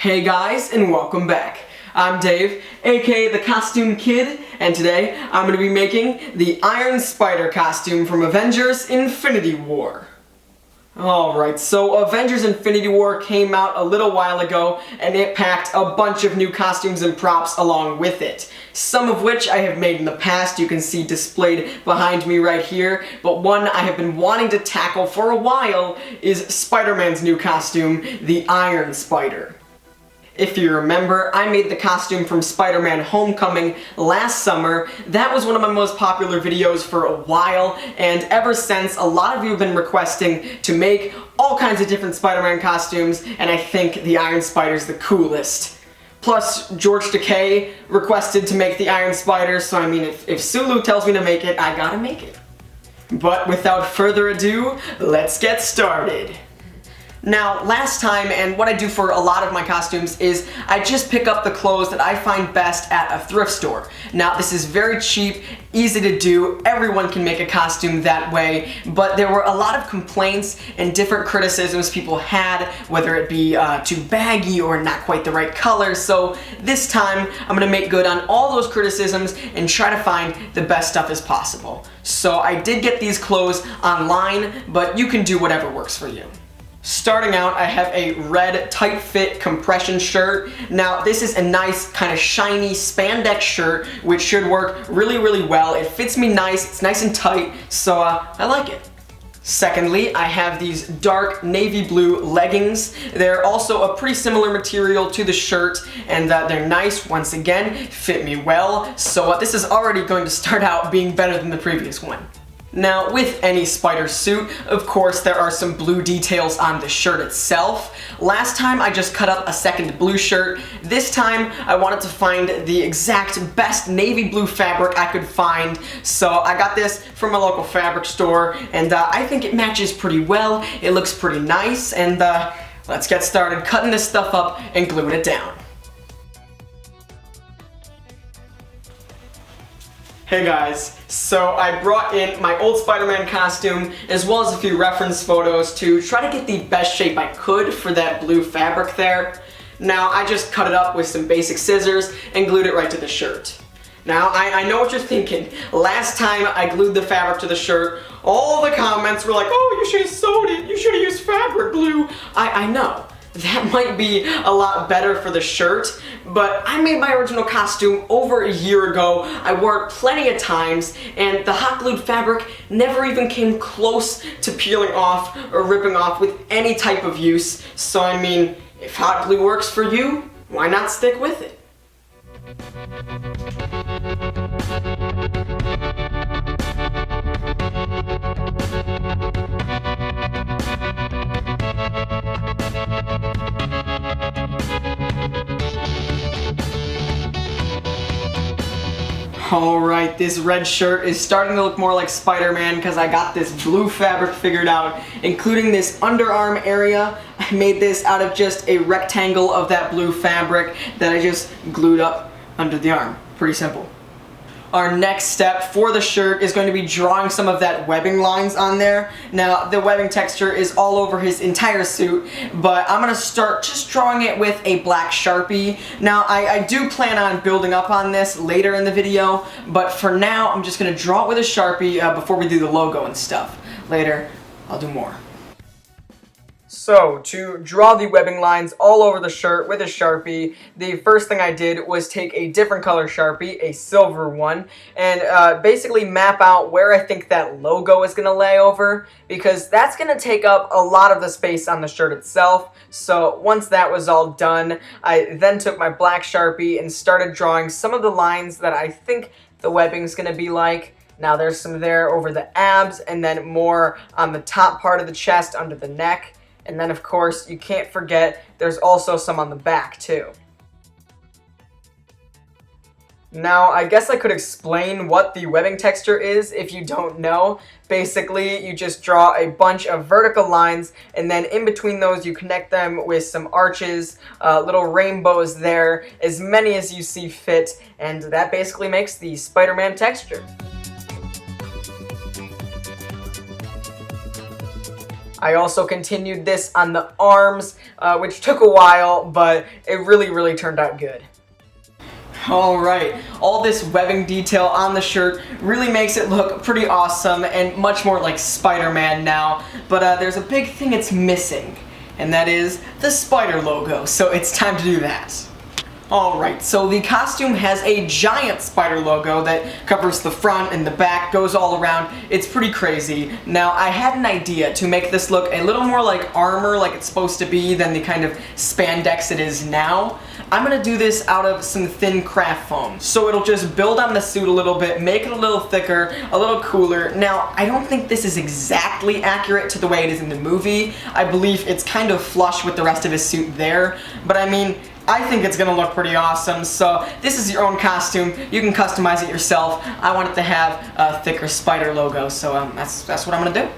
Hey guys, and welcome back. I'm Dave, aka the Costume Kid, and today I'm going to be making the Iron Spider costume from Avengers Infinity War. Alright, so Avengers Infinity War came out a little while ago, and it packed a bunch of new costumes and props along with it. Some of which I have made in the past, you can see displayed behind me right here, but one I have been wanting to tackle for a while is Spider-Man's new costume, the Iron Spider. If you remember, I made the costume from Spider-Man Homecoming last summer. That was one of my most popular videos for a while, and ever since, a lot of you have been requesting to make all kinds of different Spider-Man costumes, and I think the Iron Spider's the coolest. Plus, George Takei requested to make the Iron Spider, so I mean, if Sulu tells me to make it, I gotta make it. But without further ado, let's get started. Now, last time, and what I do for a lot of my costumes is I just pick up the clothes that I find best at a thrift store. Now, this is very cheap, easy to do, everyone can make a costume that way, but there were a lot of complaints and different criticisms people had, whether it be too baggy or not quite the right color, so this time I'm gonna make good on all those criticisms and try to find the best stuff as possible. So I did get these clothes online, but you can do whatever works for you. Starting out, I have a red tight-fit compression shirt. Now, this is a nice, kind of shiny spandex shirt, which should work really, really well. It fits me nice, it's nice and tight, so I like it. Secondly, I have these dark navy blue leggings. They're also a pretty similar material to the shirt, and they're nice, once again, fit me well, so this is already going to start out being better than the previous one. Now, with any spider suit, of course, there are some blue details on the shirt itself. Last time, I just cut up a second blue shirt. This time, I wanted to find the exact best navy blue fabric I could find, so I got this from a local fabric store, and I think it matches pretty well. It looks pretty nice, and let's get started cutting this stuff up and gluing it down. Hey guys, so I brought in my old Spider-Man costume as well as a few reference photos to try to get the best shape I could for that blue fabric there. Now I just cut it up with some basic scissors and glued it right to the shirt. Now I know what you're thinking. Last time I glued the fabric to the shirt, all the comments were like, oh, you should have sewed it, you should have used fabric glue. I know. That might be a lot better for the shirt, but I made my original costume over a year ago. I wore it plenty of times, and the hot glued fabric never even came close to peeling off or ripping off with any type of use. So I mean, if hot glue works for you, why not stick with it? Alright, this red shirt is starting to look more like Spider-Man because I got this blue fabric figured out, including this underarm area. I made this out of just a rectangle of that blue fabric that I just glued up under the arm. Pretty simple. Our next step for the shirt is going to be drawing some of that webbing lines on there. Now, the webbing texture is all over his entire suit, but I'm going to start just drawing it with a black Sharpie. Now, I do plan on building up on this later in the video, but for now, I'm just going to draw it with a Sharpie before we do the logo and stuff. Later, I'll do more. So, to draw the webbing lines all over the shirt with a Sharpie, the first thing I did was take a different color Sharpie, a silver one, and basically map out where I think that logo is going to lay over, because that's going to take up a lot of the space on the shirt itself. So, once that was all done, I then took my black Sharpie and started drawing some of the lines that I think the webbing is going to be like. Now, there's some there over the abs, and then more on the top part of the chest, under the neck. And then, of course, you can't forget there's also some on the back, too. Now, I guess I could explain what the webbing texture is if you don't know. Basically, you just draw a bunch of vertical lines, and then in between those, you connect them with some arches, little rainbows there, as many as you see fit, and that basically makes the Spider-Man texture. I also continued this on the arms, which took a while, but it really turned out good. Alright, all this webbing detail on the shirt really makes it look pretty awesome and much more like Spider-Man now, but there's a big thing it's missing, and that is the spider logo, so it's time to do that. Alright, so the costume has a giant spider logo that covers the front and the back, goes all around. It's pretty crazy. Now, I had an idea to make this look a little more like armor, like it's supposed to be, than the kind of spandex it is now. I'm gonna do this out of some thin craft foam. So it'll just build on the suit a little bit, make it a little thicker, a little cooler. Now, I don't think this is exactly accurate to the way it is in the movie. I believe it's kind of flush with the rest of his suit there, but I mean, I think it's gonna look pretty awesome, so this is your own costume. You can customize it yourself. I want it to have a thicker spider logo, so that's what I'm gonna do.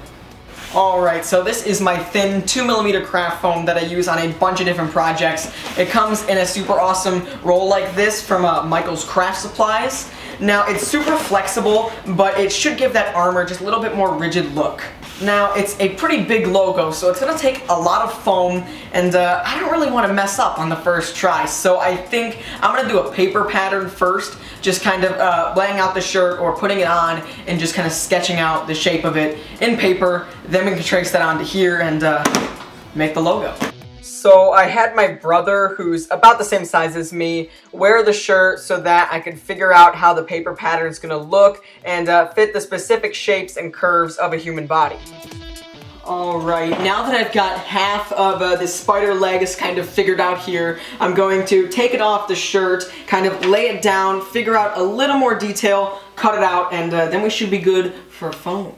Alright, so this is my thin 2mm craft foam that I use on a bunch of different projects. It comes in a super awesome roll like this from Michael's Craft Supplies. Now, it's super flexible, but it should give that armor just a little bit more rigid look. Now, it's a pretty big logo, so it's gonna take a lot of foam, and I don't really want to mess up on the first try, so I think I'm gonna do a paper pattern first, just kind of laying out the shirt or putting it on and just kind of sketching out the shape of it in paper. Then we can trace that onto here and make the logo. So I had my brother, who's about the same size as me, wear the shirt so that I could figure out how the paper pattern is going to look and fit the specific shapes and curves of a human body. Alright, now that I've got half of the spider legs kind of figured out here, I'm going to take it off the shirt, kind of lay it down, figure out a little more detail, cut it out, and then we should be good for foam.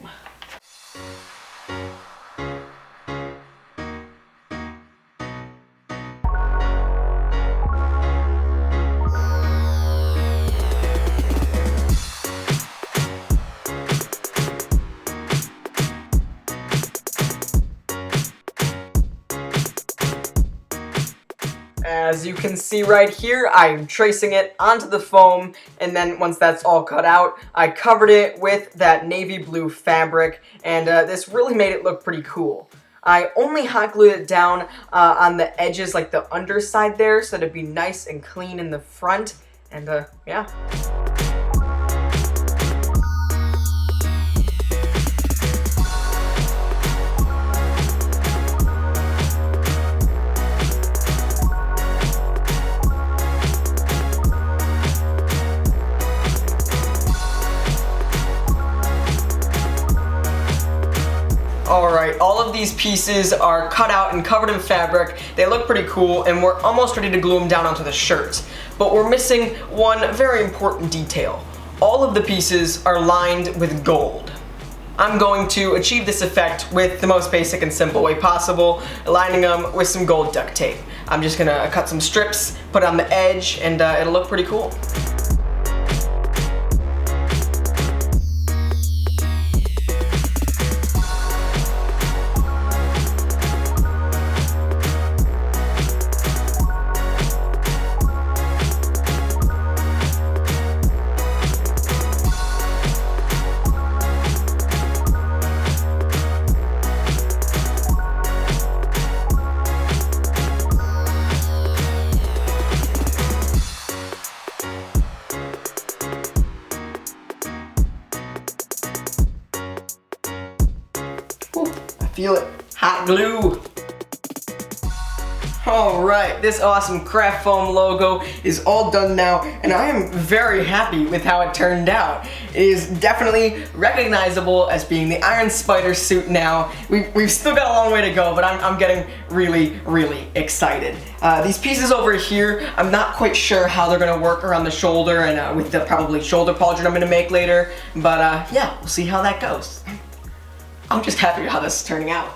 As you can see right here, I'm tracing it onto the foam, and then once that's all cut out, I covered it with that navy blue fabric, and this really made it look pretty cool. I only hot glued it down on the edges, like the underside there, so it'd be nice and clean in the front, and yeah. Alright, all of these pieces are cut out and covered in fabric. They look pretty cool, and we're almost ready to glue them down onto the shirt. But we're missing one very important detail. All of the pieces are lined with gold. I'm going to achieve this effect with the most basic and simple way possible, lining them with some gold duct tape. I'm just gonna cut some strips, put it on the edge, and it'll look pretty cool. Feel it. Hot glue. Alright, this awesome craft foam logo is all done now, and I am very happy with how it turned out. It is definitely recognizable as being the Iron Spider suit now. We've still got a long way to go, but I'm getting really excited. These pieces over here, I'm not quite sure how they're gonna work around the shoulder and with the probably shoulder pauldron I'm gonna make later, but yeah, we'll see how that goes. I'm just happy with how this is turning out.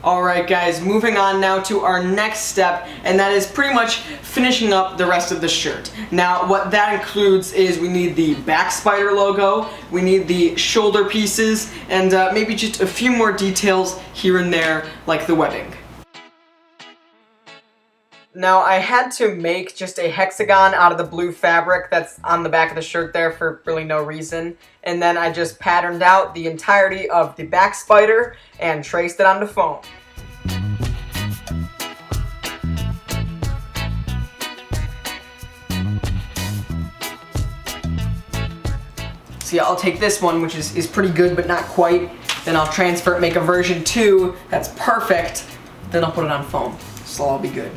Alright guys, moving on now to our next step, and that is pretty much finishing up the rest of the shirt. Now what that includes is we need the back spider logo, we need the shoulder pieces, and maybe just a few more details here and there like the webbing. Now, I had to make just a hexagon out of the blue fabric that's on the back of the shirt there for really no reason. And then I just patterned out the entirety of the back spider and traced it onto foam. So yeah, I'll take this one, which is pretty good, but not quite. Then I'll transfer it, make a version 2 that's perfect. Then I'll put it on foam. So I'll be good.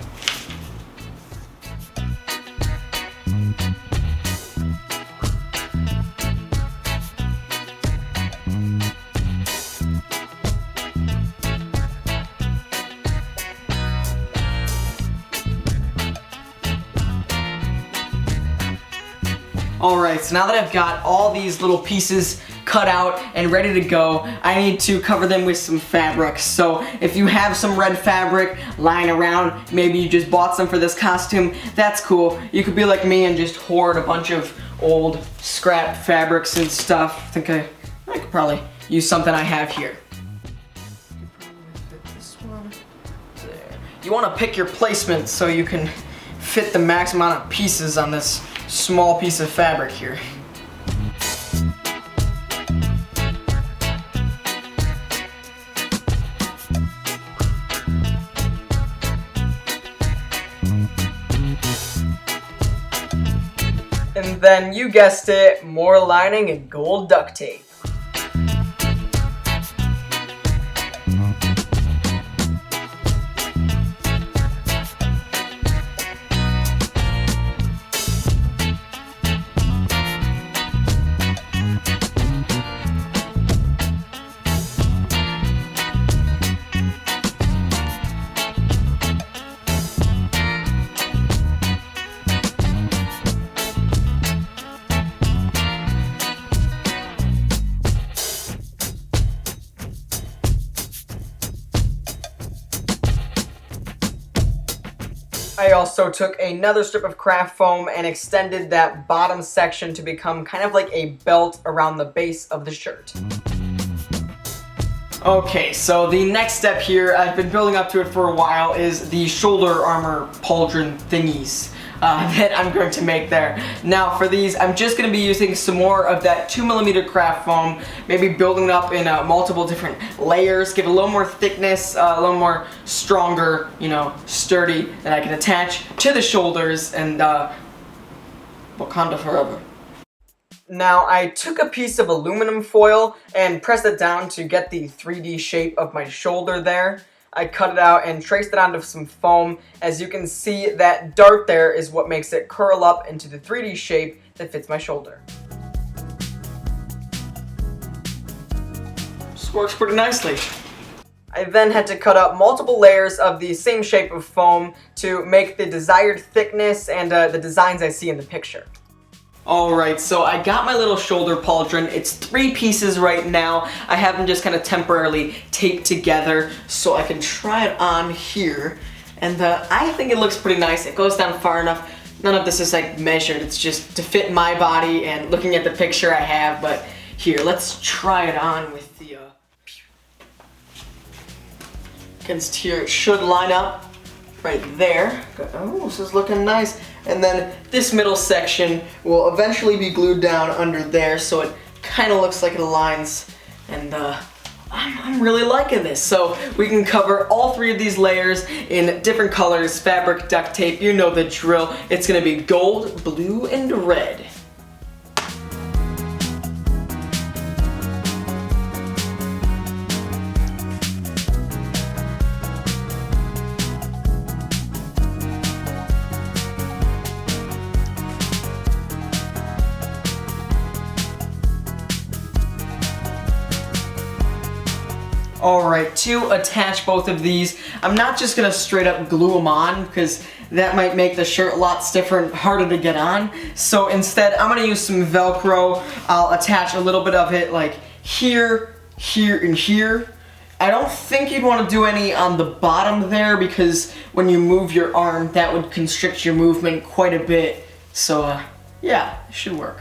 Alright, so now that I've got all these little pieces cut out and ready to go, I need to cover them with some fabric. So if you have some red fabric lying around, maybe you just bought some for this costume, that's cool. You could be like me and just hoard a bunch of old scrap fabrics and stuff. I think I could probably use something I have here. You want to pick your placement so you can fit the max amount of pieces on this small piece of fabric here. And then you guessed it, more lining and gold duct tape. I also took another strip of craft foam and extended that bottom section to become kind of like a belt around the base of the shirt. Okay, so the next step here, I've been building up to it for a while, is the shoulder armor pauldron thingies that I'm going to make there. Now for these, I'm just going to be using some more of that 2mm craft foam, maybe building it up in multiple different layers, give it a little more thickness, a little more stronger, you know, sturdy, that I can attach to the shoulders, and Wakanda forever. Now I took a piece of aluminum foil and pressed it down to get the 3D shape of my shoulder there. I cut it out and traced it onto some foam. As you can see, that dart there is what makes it curl up into the 3D shape that fits my shoulder. This works pretty nicely. I then had to cut out multiple layers of the same shape of foam to make the desired thickness and the designs I see in the picture. Alright, so I got my little shoulder pauldron. It's 3 pieces right now. I have them just kind of temporarily taped together so I can try it on here. And I think it looks pretty nice. It goes down far enough. None of this is like measured. It's just to fit my body and looking at the picture I have. But here, let's try it on with the against here. It should line up right there. Oh, this is looking nice. And then this middle section will eventually be glued down under there, so it kind of looks like it aligns. And I'm really liking this. So we can cover all 3 of these layers in different colors, fabric, duct tape, you know the drill. It's gonna be gold, blue, and red. Alright, to attach both of these, I'm not just going to straight up glue them on because that might make the shirt a lot stiffer and harder to get on. So instead, I'm going to use some Velcro. I'll attach a little bit of it like here, here, and here. I don't think you'd want to do any on the bottom there because when you move your arm, that would constrict your movement quite a bit. So yeah, it should work.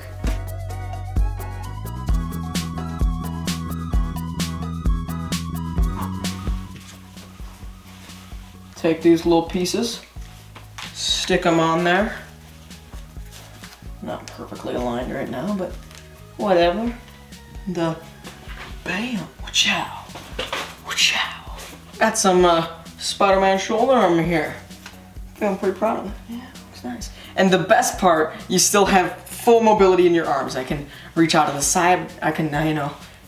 Take these little pieces, stick them on there. Not perfectly aligned right now, but whatever. Bam, wachow, wachow. Got some Spider-Man shoulder armor here. Feeling pretty proud of it. Yeah, looks nice. And the best part, you still have full mobility in your arms. I can reach out to the side. I can,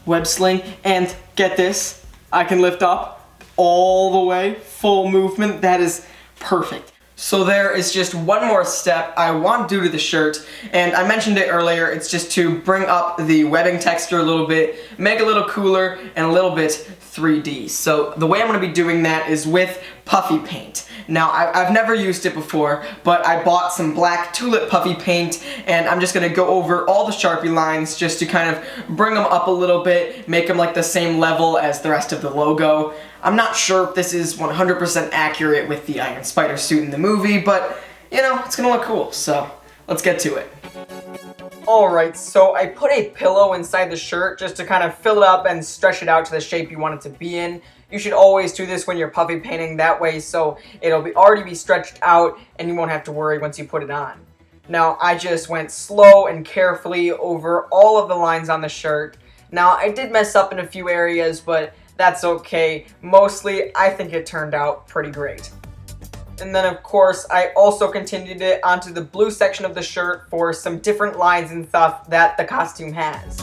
web sling. And get this, I can lift up all the way, full movement. That is perfect. So there is just one more step I want to do to the shirt, and I mentioned it earlier. It's just to bring up the webbing texture a little bit, make it a little cooler, and a little bit 3D. So the way I'm going to be doing that is with Puffy paint. Now, I've never used it before, but I bought some black tulip Puffy paint, and I'm just going to go over all the Sharpie lines just to kind of bring them up a little bit, make them like the same level as the rest of the logo. I'm not sure if this is 100% accurate with the Iron Spider suit in the movie, but, it's gonna look cool, so let's get to it. Alright, so I put a pillow inside the shirt just to kind of fill it up and stretch it out to the shape you want it to be in. You should always do this when you're puffy painting, that way so it'll already be stretched out and you won't have to worry once you put it on. Now, I just went slow and carefully over all of the lines on the shirt. Now, I did mess up in a few areas, but that's okay. Mostly, I think it turned out pretty great. And then, of course, I also continued it onto the blue section of the shirt for some different lines and stuff that the costume has.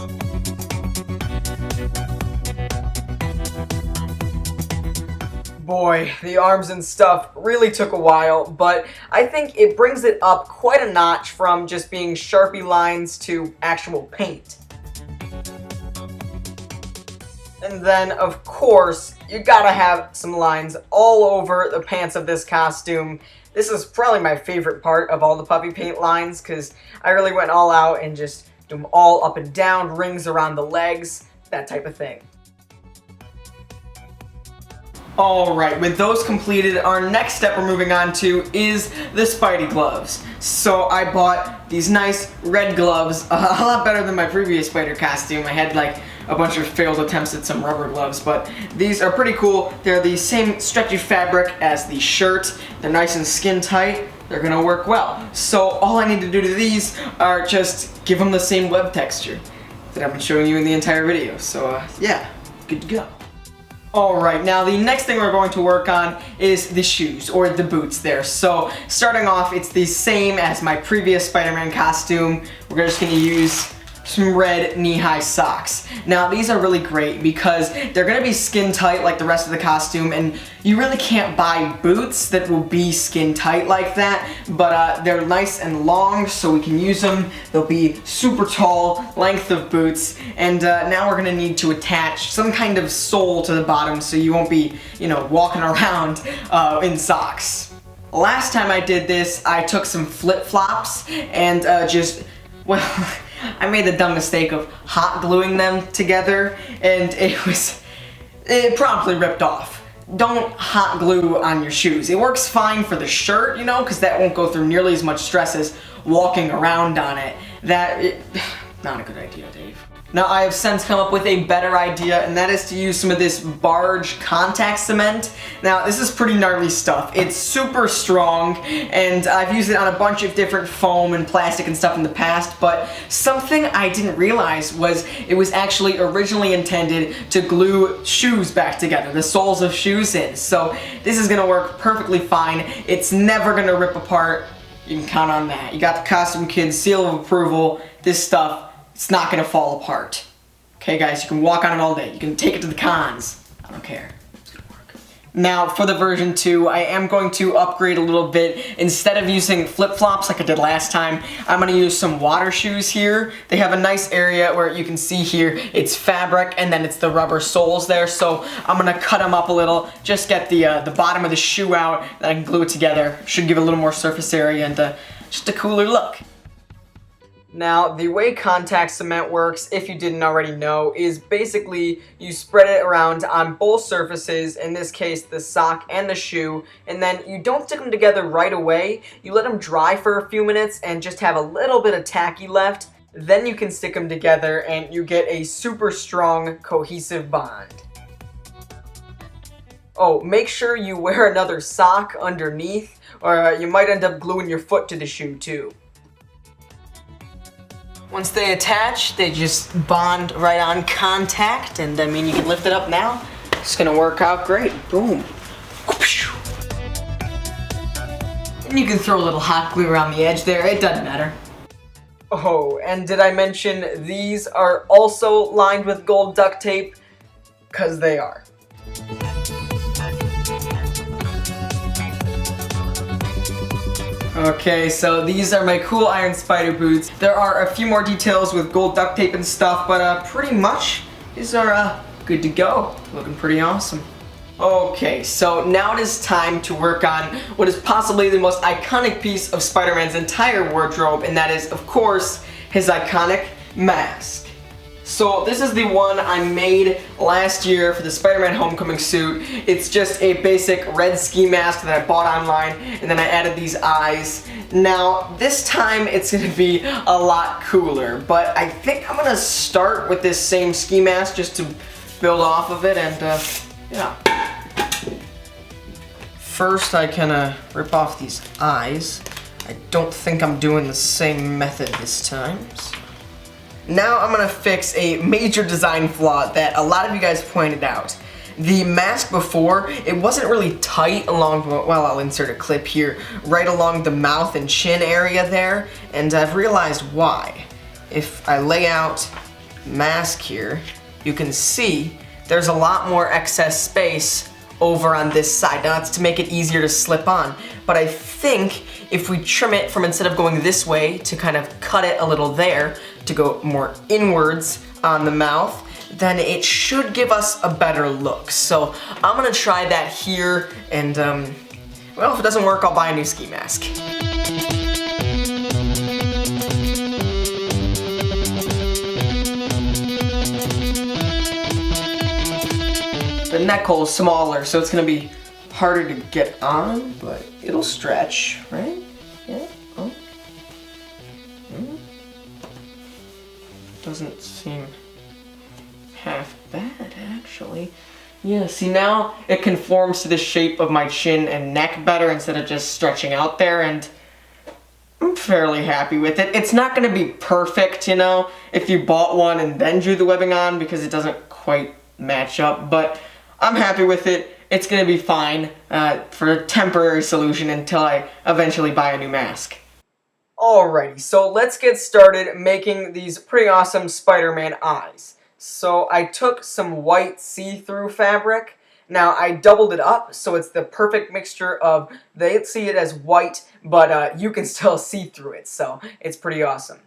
Boy, the arms and stuff really took a while, but I think it brings it up quite a notch from just being Sharpie lines to actual paint. And then, of course, you gotta have some lines all over the pants of this costume. This is probably my favorite part of all the puppy paint lines, because I really went all out and just do them all up and down, rings around the legs, that type of thing. Alright, with those completed, our next step we're moving on to is the Spidey gloves. So I bought these nice red gloves, a lot better than my previous Spider costume. I had like a bunch of failed attempts at some rubber gloves, but these are pretty cool. They're the same stretchy fabric as the shirt. They're nice and skin tight. They're gonna work well. So all I need to do to these are just give them the same web texture that I've been showing you in the entire video. So yeah, good to go. Alright, now the next thing we're going to work on is the shoes, or the boots there. So, starting off, it's the same as my previous Spider-Man costume. We're just going to use some red knee-high socks. Now, these are really great because they're going to be skin tight like the rest of the costume, and you really can't buy boots that will be skin tight like that, but they're nice and long, so we can use them. They'll be super tall length of boots, and now we're going to need to attach some kind of sole to the bottom so you won't be, walking around in socks. Last time I did this, I took some flip-flops and I made the dumb mistake of hot gluing them together, and it promptly ripped off. Don't hot glue on your shoes. It works fine for the shirt, because that won't go through nearly as much stress as walking around on it. Not a good idea, Dave. Now, I have since come up with a better idea, and that is to use some of this barge contact cement. Now, this is pretty gnarly stuff. It's super strong, and I've used it on a bunch of different foam and plastic and stuff in the past, but something I didn't realize was it was actually originally intended to glue shoes back together, the soles of shoes in. So this is gonna work perfectly fine. It's never gonna rip apart. You can count on that. You got the Costume Kid's seal of approval. This stuff, it's not gonna fall apart. Okay guys, you can walk on it all day. You can take it to the cons. I don't care. It's gonna work. Now for the version 2, I am going to upgrade a little bit. Instead of using flip-flops like I did last time, I'm gonna use some water shoes here. They have a nice area where you can see here, it's fabric and then it's the rubber soles there. So I'm gonna cut them up a little, just get the bottom of the shoe out, then I can glue it together. Should give a little more surface area and just a cooler look. Now, the way contact cement works, if you didn't already know, is basically you spread it around on both surfaces, in this case the sock and the shoe, and then you don't stick them together right away. You let them dry for a few minutes and just have a little bit of tacky left. Then you can stick them together and you get a super strong, cohesive bond. Oh, make sure you wear another sock underneath, or you might end up gluing your foot to the shoe too. Once they attach, they just bond right on contact, and I mean, you can lift it up now. It's gonna work out great. Boom. And you can throw a little hot glue around the edge there, it doesn't matter. Oh, and did I mention these are also lined with gold duct tape? 'Cause they are. Okay, so these are my cool iron spider boots. There are a few more details with gold duct tape and stuff, but pretty much these are good to go. Looking pretty awesome. Okay, so now it is time to work on what is possibly the most iconic piece of Spider-Man's entire wardrobe, and that is, of course, his iconic mask. So this is the one I made last year for the Spider-Man Homecoming suit. It's just a basic red ski mask that I bought online, and then I added these eyes. Now, this time it's gonna be a lot cooler, but I think I'm gonna start with this same ski mask just to build off of it, and yeah. First I can rip off these eyes. I don't think I'm doing the same method this time. So. Now I'm gonna fix a major design flaw that a lot of you guys pointed out. The mask before, it wasn't really tight along, well, I'll insert a clip here, right along the mouth and chin area there, and I've realized why. If I lay out mask here, you can see there's a lot more excess space over on this side. Now that's to make it easier to slip on, but I think if we trim it from, instead of going this way, to kind of cut it a little there, to go more inwards on the mouth, then it should give us a better look. So I'm gonna try that here, and well, if it doesn't work, I'll buy a new ski mask. The neck hole is smaller, so it's gonna be harder to get on, but it'll stretch, right? Yeah. Oh. Doesn't seem half bad, actually. Yeah, see, now it conforms to the shape of my chin and neck better instead of just stretching out there, and I'm fairly happy with it. It's not gonna be perfect, you know, if you bought one and then drew the webbing on, because it doesn't quite match up, but I'm happy with it. It's gonna be fine for a temporary solution until I eventually buy a new mask. Alrighty, so let's get started making these pretty awesome Spider-Man eyes. So I took some white see-through fabric. Now I doubled it up so it's the perfect mixture of, they see it as white, but you can still see through it, so it's pretty awesome.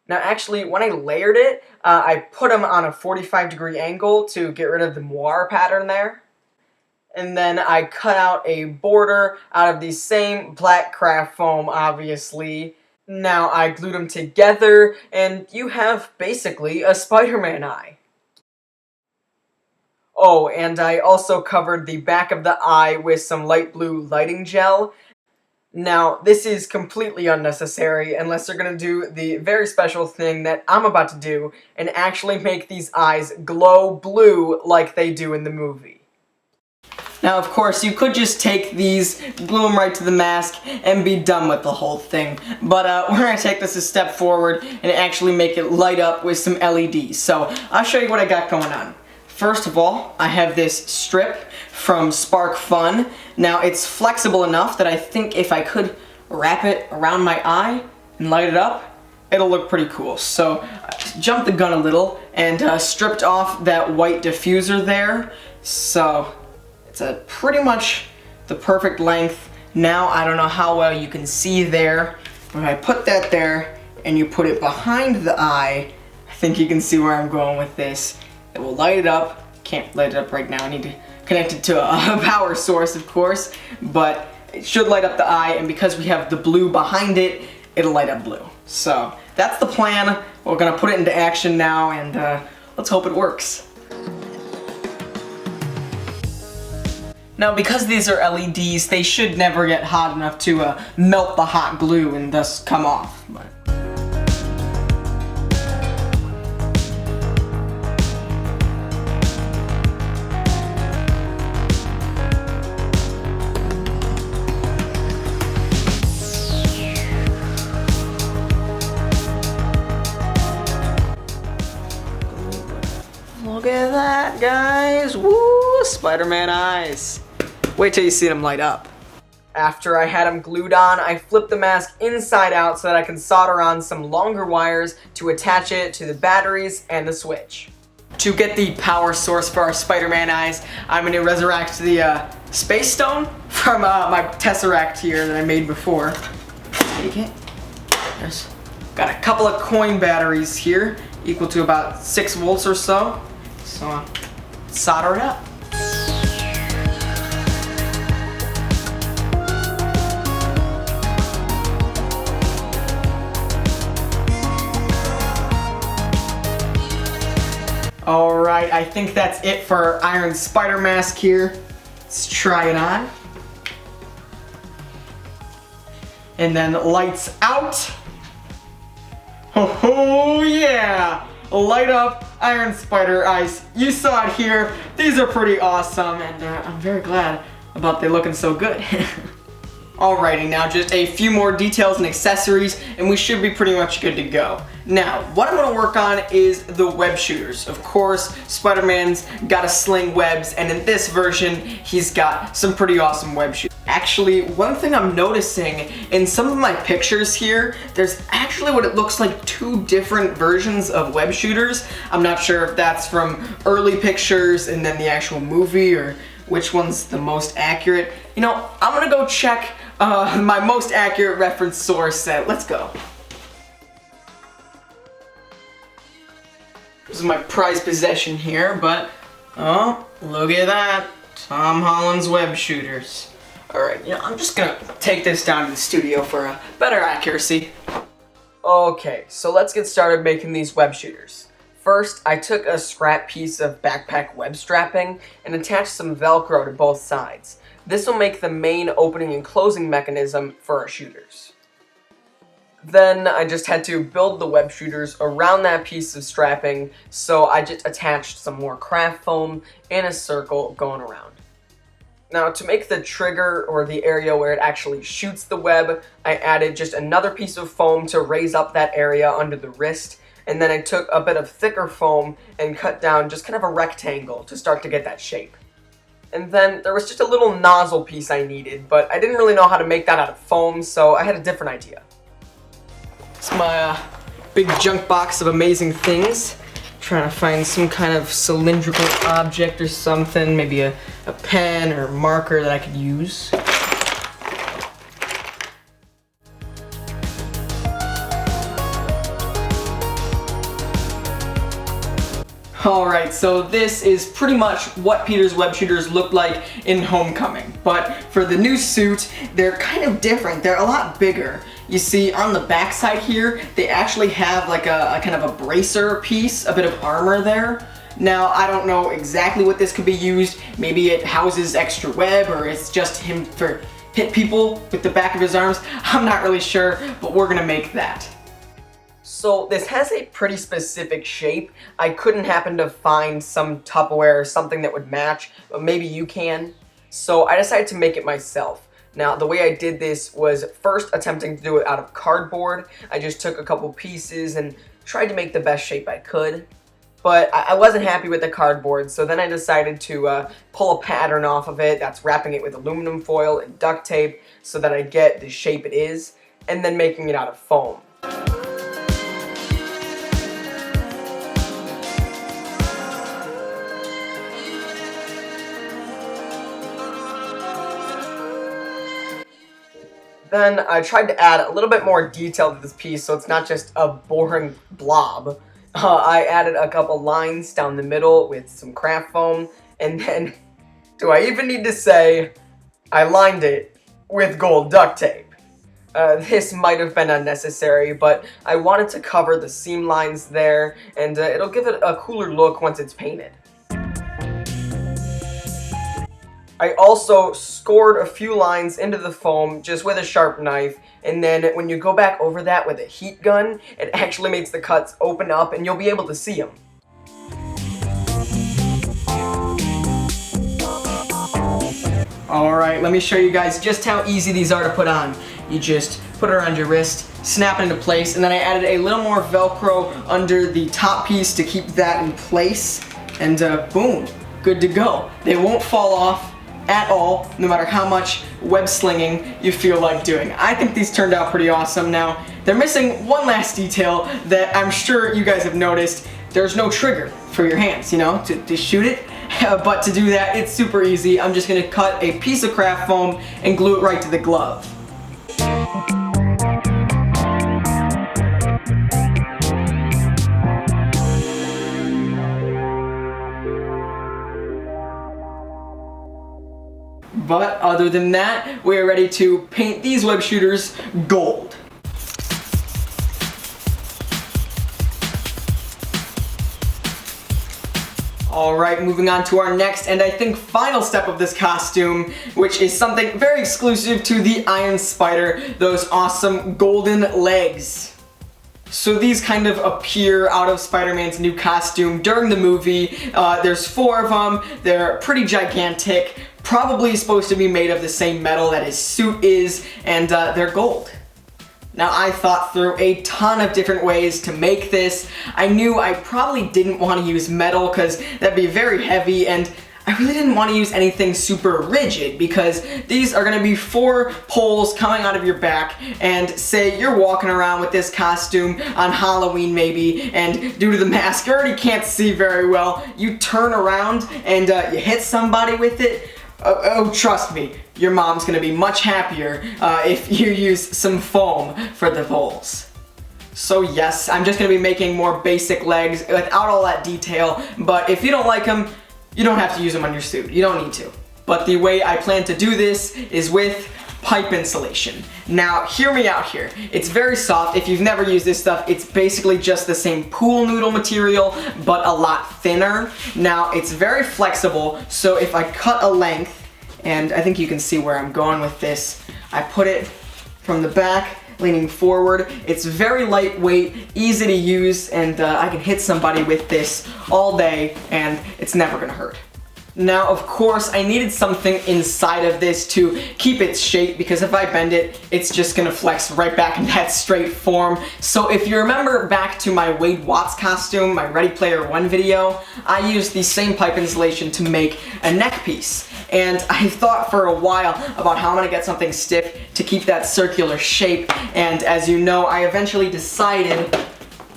Now actually, when I layered it, I put them on a 45-degree angle to get rid of the moire pattern there. And then I cut out a border out of the same black craft foam, obviously. Now I glued them together, and you have basically a Spider-Man eye. Oh, and I also covered the back of the eye with some light blue lighting gel. Now, this is completely unnecessary unless you're going to do the very special thing that I'm about to do and actually make these eyes glow blue like they do in the movie. Now, of course, you could just take these, glue them right to the mask, and be done with the whole thing. But we're going to take this a step forward and actually make it light up with some LEDs. So, I'll show you what I got going on. First of all, I have this strip from Spark Fun. Now, it's flexible enough that I think if I could wrap it around my eye and light it up, it'll look pretty cool. So, I jumped the gun a little and stripped off that white diffuser there. So, it's pretty much the perfect length. Now, I don't know how well you can see there. When I put that there and you put it behind the eye, I think you can see where I'm going with this. It will light it up. Can't light it up right now. I need to connect it to a power source, of course. But it should light up the eye, and because we have the blue behind it, it'll light up blue. So that's the plan. We're gonna put it into action now, and let's hope it works. Now, because these are LEDs, they should never get hot enough to melt the hot glue and thus come off. But Look at that, guys. Woo, Spider-Man eyes. Wait till you see them light up. After I had them glued on, I flipped the mask inside out so that I can solder on some longer wires to attach it to the batteries and the switch. To get the power source for our Spider-Man eyes, I'm going to resurrect the Space Stone from my Tesseract here that I made before. Take it. There's got a couple of coin batteries here, equal to about 6 volts or so. So solder it up. Alright, I think that's it for our Iron Spider mask here. Let's try it on. And then lights out. Oh yeah! Light up Iron Spider eyes. You saw it here. These are pretty awesome, and I'm very glad about they looking so good. Alrighty, now just a few more details and accessories, and we should be pretty much good to go. Now, what I'm going to work on is the web shooters. Of course, Spider-Man's got to sling webs, and in this version, he's got some pretty awesome web shooters. Actually, one thing I'm noticing in some of my pictures here, there's actually what it looks like 2 different versions of web shooters. I'm not sure if that's from early pictures and then the actual movie, or which one's the most accurate. You know, I'm gonna go check my most accurate reference source. Let's go. This is my prized possession here, but oh, look at that. Tom Holland's web shooters. Alright, you know, I'm just gonna take this down to the studio for a better accuracy. Okay, so let's get started making these web shooters. First, I took a scrap piece of backpack web strapping and attached some Velcro to both sides. This will make the main opening and closing mechanism for our shooters. Then I just had to build the web shooters around that piece of strapping, so I just attached some more craft foam in a circle going around. Now, to make the trigger, or the area where it actually shoots the web, I added just another piece of foam to raise up that area under the wrist, and then I took a bit of thicker foam and cut down just kind of a rectangle to start to get that shape. And then there was just a little nozzle piece I needed, but I didn't really know how to make that out of foam, so I had a different idea. It's my big junk box of amazing things. Trying to find some kind of cylindrical object or something, maybe a pen or marker that I could use. Alright, so this is pretty much what Peter's web shooters looked like in Homecoming. But for the new suit, they're kind of different. They're a lot bigger. You see, on the back side here, they actually have like a kind of a bracer piece, a bit of armor there. Now, I don't know exactly what this could be used. Maybe it houses extra web, or it's just him for hit people with the back of his arms. I'm not really sure, but we're gonna make that. So this has a pretty specific shape. I couldn't happen to find some Tupperware or something that would match, but maybe you can. So I decided to make it myself. Now, the way I did this was first attempting to do it out of cardboard. I just took a couple pieces and tried to make the best shape I could. But I wasn't happy with the cardboard, so then I decided to pull a pattern off of it that's wrapping it with aluminum foil and duct tape so that I get the shape it is, and then making it out of foam. Then I tried to add a little bit more detail to this piece so it's not just a boring blob. I added a couple lines down the middle with some craft foam, and then, do I even need to say, I lined it with gold duct tape. This might have been unnecessary, but I wanted to cover the seam lines there, and it'll give it a cooler look once it's painted. I also scored a few lines into the foam just with a sharp knife, and then when you go back over that with a heat gun, it actually makes the cuts open up and you'll be able to see them. Alright, let me show you guys just how easy these are to put on. You just put it around your wrist, snap it into place, and then I added a little more Velcro under the top piece to keep that in place. and boom, good to go. They won't fall off at all, no matter how much web slinging you feel like doing. I think these turned out pretty awesome. Now, they're missing one last detail that I'm sure you guys have noticed. There's no trigger for your hands, you know, to shoot it. But to do that, it's super easy. I'm just gonna cut a piece of craft foam and glue it right to the glove. But other than that, we're ready to paint these web shooters gold. Alright, moving on to our next and I think final step of this costume, which is something very exclusive to the Iron Spider, those awesome golden legs. So these kind of appear out of Spider-Man's new costume during the movie. There's 4 of them. They're pretty gigantic, probably supposed to be made of the same metal that his suit is, and they're gold. Now, I thought through a ton of different ways to make this. I knew I probably didn't want to use metal because that'd be very heavy, and I really didn't want to use anything super rigid because these are going to be 4 poles coming out of your back, and say you're walking around with this costume on Halloween maybe, and due to the mask you already can't see very well, you turn around and you hit somebody with it. Oh, trust me, your mom's gonna be much happier if you use some foam for the poles. So yes, I'm just gonna be making more basic legs without all that detail, but if you don't like them, you don't have to use them on your suit. You don't need to. But the way I plan to do this is with pipe insulation. Now, hear me out here. It's very soft. If you've never used this stuff, it's basically just the same pool noodle material, but a lot thinner. Now, it's very flexible, so if I cut a length, and I think you can see where I'm going with this, I put it from the back, leaning forward. It's very lightweight, easy to use, and I can hit somebody with this all day, and it's never gonna hurt. Now, of course, I needed something inside of this to keep its shape, because if I bend it, it's just gonna flex right back in that straight form. So if you remember back to my Wade Watts costume, my Ready Player One video, I used the same pipe insulation to make a neck piece. And I thought for a while about how I'm gonna get something stiff to keep that circular shape, and as you know, I eventually decided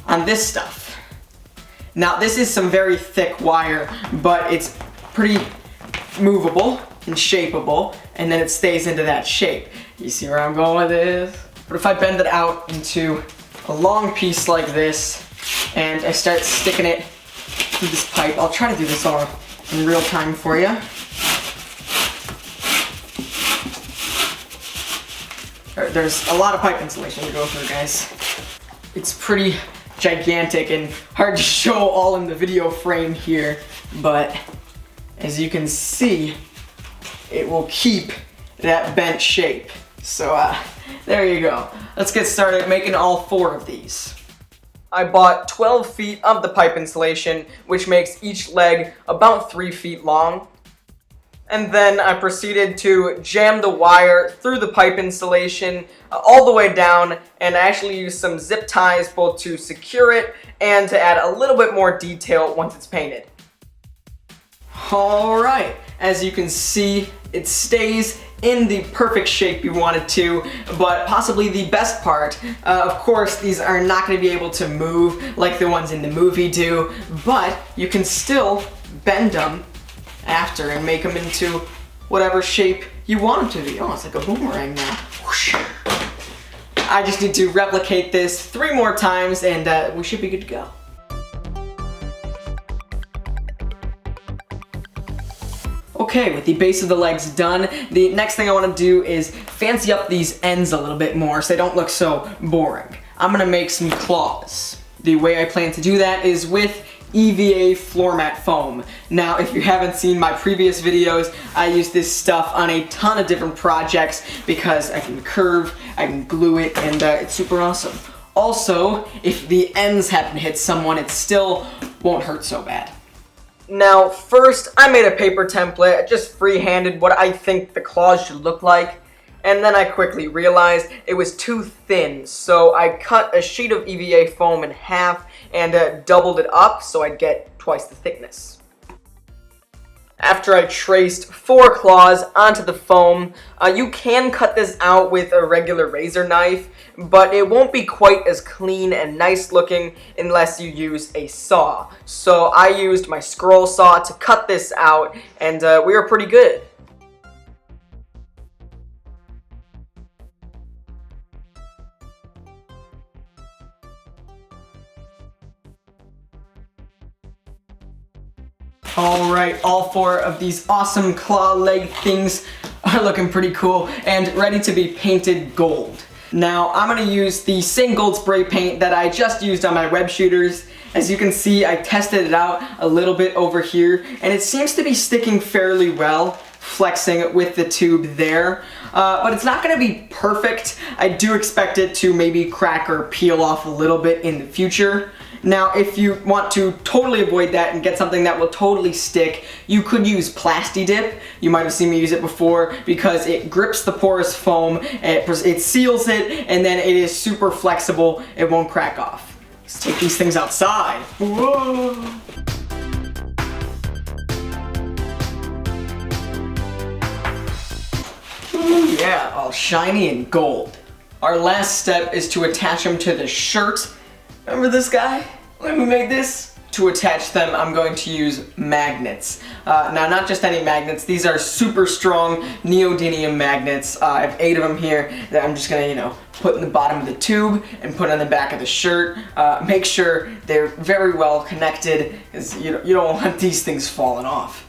on this stuff. Now, this is some very thick wire, but it's pretty movable and shapeable, and then it stays into that shape. You see where I'm going with this? But if I bend it out into a long piece like this, and I start sticking it through this pipe, I'll try to do this all in real time for you. There's a lot of pipe insulation to go through, guys. It's pretty gigantic and hard to show all in the video frame here, but as you can see, it will keep that bent shape. So there you go. Let's get started making all 4 of these. I bought 12 feet of the pipe insulation, which makes each leg about 3 feet long. And then I proceeded to jam the wire through the pipe insulation all the way down, and I actually used some zip ties both to secure it and to add a little bit more detail once it's painted. Alright, as you can see, it stays in the perfect shape you want it to, but possibly the best part, of course, these are not going to be able to move like the ones in the movie do, but you can still bend them after and make them into whatever shape you want them to be. Oh, it's like a boomerang now. Whoosh. I just need to replicate this 3 more times and we should be good to go. Okay, with the base of the legs done, the next thing I want to do is fancy up these ends a little bit more so they don't look so boring. I'm gonna make some claws. The way I plan to do that is with EVA floor mat foam. Now, if you haven't seen my previous videos, I use this stuff on a ton of different projects because I can curve, I can glue it, and it's super awesome. Also, if the ends happen to hit someone, it still won't hurt so bad. Now, first, I made a paper template. I just freehanded what I think the claws should look like. And then I quickly realized it was too thin, so I cut a sheet of EVA foam in half and doubled it up so I'd get twice the thickness. after I traced 4 claws onto the foam. You can cut this out with a regular razor knife, but it won't be quite as clean and nice looking unless you use a saw. So I used my scroll saw to cut this out, and we were pretty good. Alright, all 4 of these awesome claw leg things are looking pretty cool and ready to be painted gold. Now, I'm going to use the same gold spray paint that I just used on my Webshooters. As you can see, I tested it out a little bit over here, and it seems to be sticking fairly well, flexing with the tube there. But it's not going to be perfect. I do expect it to maybe crack or peel off a little bit in the future. Now, if you want to totally avoid that and get something that will totally stick, you could use Plasti Dip. You might have seen me use it before because it grips the porous foam, it seals it, and then it is super flexible. It won't crack off. Let's take these things outside. Whoa! Ooh, yeah, all shiny and gold. Our last step is to attach them to the shirt. Remember this guy? When we made this? To attach them, I'm going to use magnets. Now, not just any magnets. These are super strong neodymium magnets. I have 8 of them here that I'm just gonna, put in the bottom of the tube and put on the back of the shirt. Make sure they're very well connected, because you don't want these things falling off.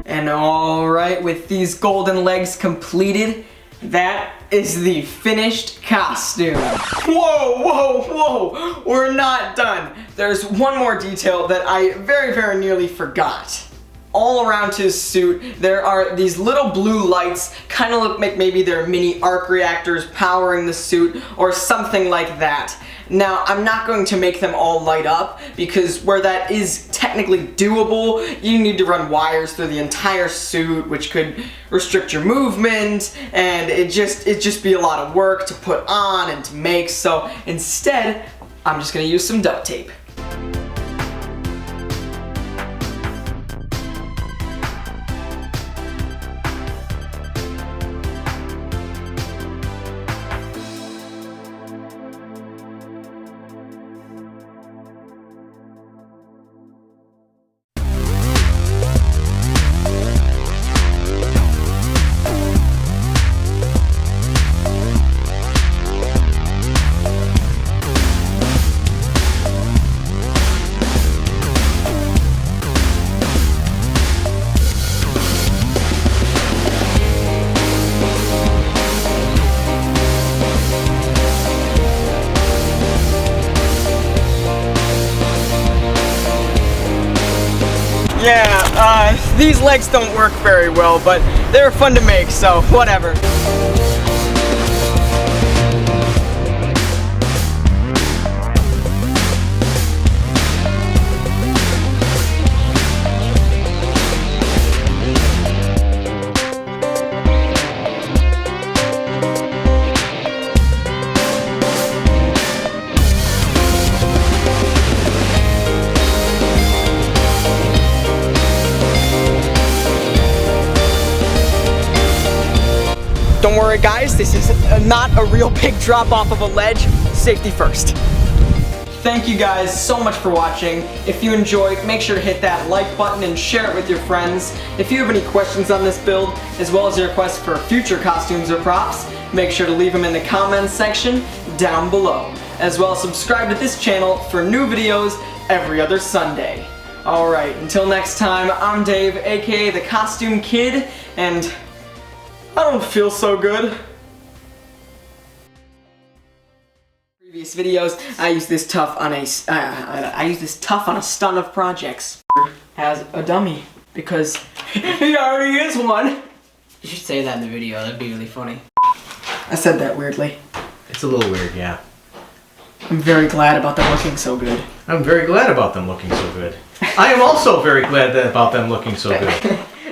And alright, with these golden legs completed, that is the finished costume. Whoa, whoa, whoa, we're not done. There's one more detail that I very, very nearly forgot. All around his suit, there are these little blue lights, kind of look like maybe they're mini arc reactors powering the suit or something like that. Now, I'm not going to make them all light up because where that is technically doable, you need to run wires through the entire suit, which could restrict your movement, and it'd just be a lot of work to put on and to make. So instead, I'm just going to use some duct tape. Yeah, these legs don't work very well, but they're fun to make, so whatever. Don't worry guys, this is not a real big drop off of a ledge. Safety first. Thank you guys so much for watching. If you enjoyed, make sure to hit that like button and share it with your friends. If you have any questions on this build, as well as your requests for future costumes or props, make sure to leave them in the comments section down below. As well as subscribe to this channel for new videos every other Sunday. Alright, until next time, I'm Dave, aka the Costume Kid, and I don't feel so good. Previous videos, I used this tough on a stun of projects as a dummy because he already is one. You should say that in the video. That'd be really funny. I said that weirdly. It's a little weird, yeah. I'm very glad about them looking so good. I'm very glad about them looking so good. I am also very glad about them looking so good.